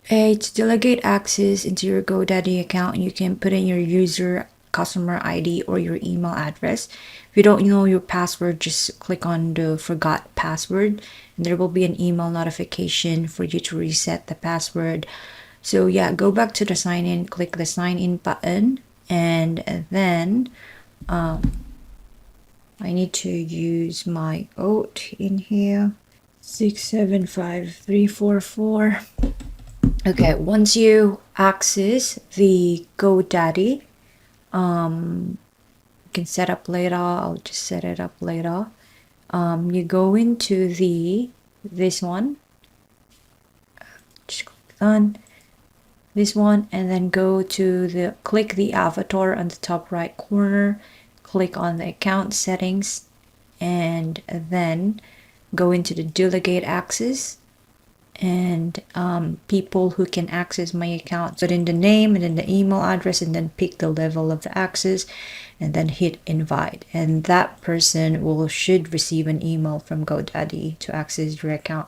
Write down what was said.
To delegate access into your GoDaddy account, you can put in your user, customer ID, or your email address. If you don't know your password, just click on the forgot password and there will be an email notification for you to reset the password. So yeah, go back to the sign in, click the sign in button, and then I need to use my oath in here. 675344. Okay, once you access the GoDaddy, you can set up later. I'll just set it up later. You go into this one, just click on this one, and then go to click the avatar on the top right corner, click on the account settings, and then go into the delegate access, and people who can access my account. Put in the name and then the email address and then pick the level of the access and then hit invite, and that person should receive an email from GoDaddy to access your account.